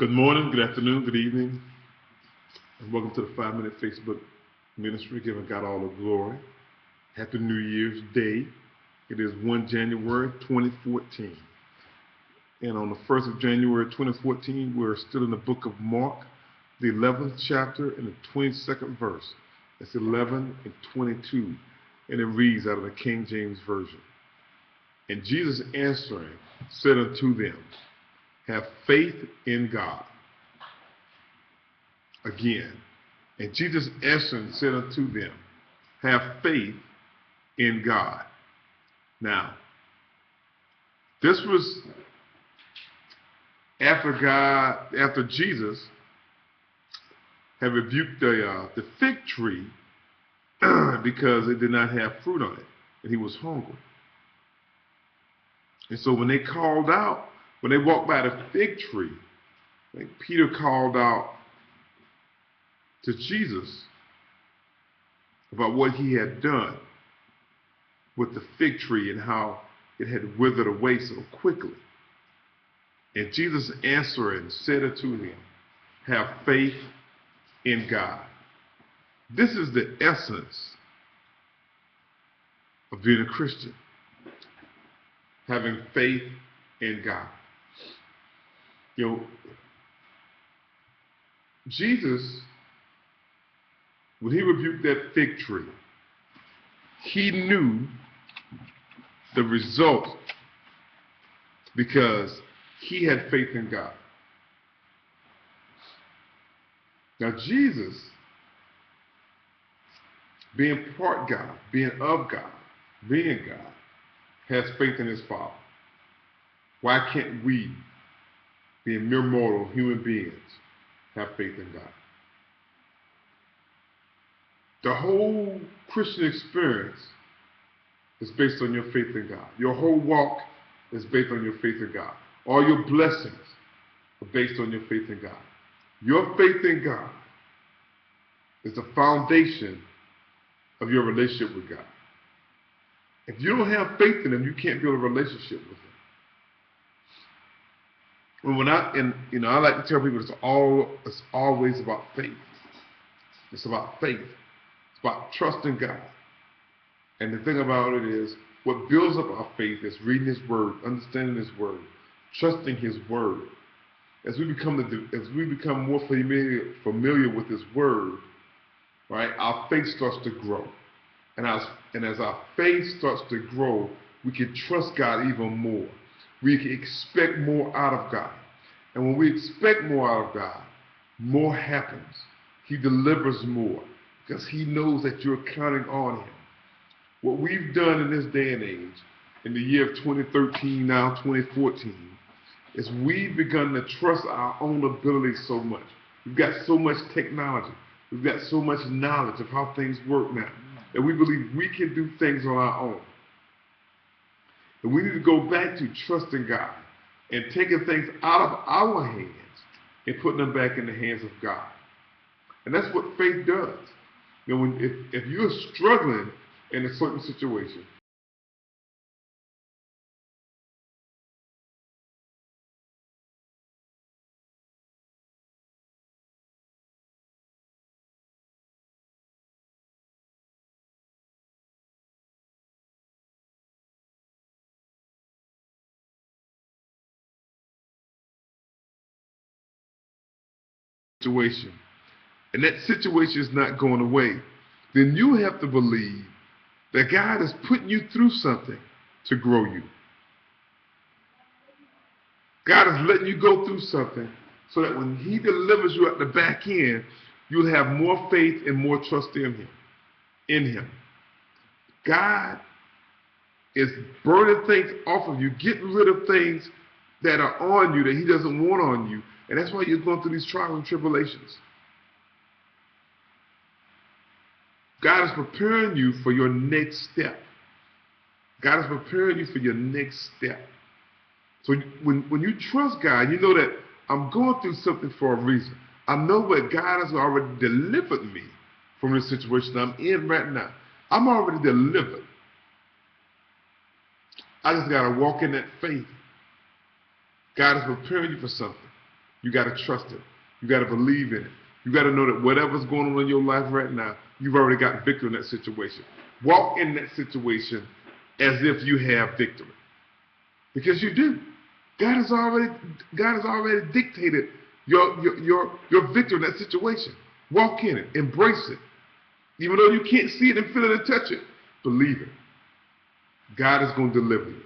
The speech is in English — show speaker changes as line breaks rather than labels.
Good morning, good afternoon, good evening, and welcome to the 5 Minute Facebook Ministry, giving God all the glory. Happy New Year's Day. It is 1 January 2014. And on the 1st of January 2014, we're still in the book of Mark, the 11th chapter and the 22nd verse. That's 11 and 22. And it reads out of the King James Version. And Jesus answering said unto them, have faith in God. Again, and Jesus answering said unto them, have faith in God. Now, this was after Jesus had rebuked the fig tree because it did not have fruit on it, and he was hungry. And so when they called out, when they walked by the fig tree, like Peter called out to Jesus about what he had done with the fig tree and how it had withered away so quickly. And Jesus answering said unto him, have faith in God. This is the essence of being a Christian, having faith in God. You know, Jesus, when he rebuked that fig tree, he knew the result because he had faith in God. Now Jesus, being part God, being of God, being God, has faith in his Father. Why can't we, being mere mortal human beings, have faith in God? The whole Christian experience is based on your faith in God. Your whole walk is based on your faith in God. All your blessings are based on your faith in God. Your faith in God is the foundation of your relationship with God. If you don't have faith in him, you can't build a relationship with him. I like to tell people it's always about faith. It's about faith. It's about trusting God. And the thing about it is, what builds up our faith is reading his word, understanding his word, trusting his word. As we become more familiar with his word, right, our faith starts to grow. And as our faith starts to grow, we can trust God even more. We can expect more out of God. And when we expect more out of God, more happens. He delivers more because he knows that you're counting on him. What we've done in this day and age, in the year of 2013, now 2014, is we've begun to trust our own ability so much. We've got so much technology. We've got so much knowledge of how things work now. And we believe we can do things on our own. And we need to go back to trusting God and taking things out of our hands and putting them back in the hands of God. And that's what faith does. You know, if you're struggling in a certain situation, and that situation is not going away, then you have to believe that God is putting you through something to grow you. God is letting you go through something so that when he delivers you at the back end, you'll have more faith and more trust in him. God is burning things off of you, getting rid of things that are on you that he doesn't want on you. And that's why you're going through these trials and tribulations. God is preparing you for your next step. God is preparing you for your next step. So when you trust God, you know that I'm going through something for a reason. I know that God has already delivered me from the situation I'm in right now. I'm already delivered. I just got to walk in that faith. God is preparing you for something. You got to trust Him. You got to believe in it. You got to know that whatever's going on in your life right now, you've already got victory in that situation. Walk in that situation as if you have victory. Because you do. God has already dictated your victory in that situation. Walk in it. Embrace it. Even though you can't see it and feel it and touch it, believe it. God is going to deliver you.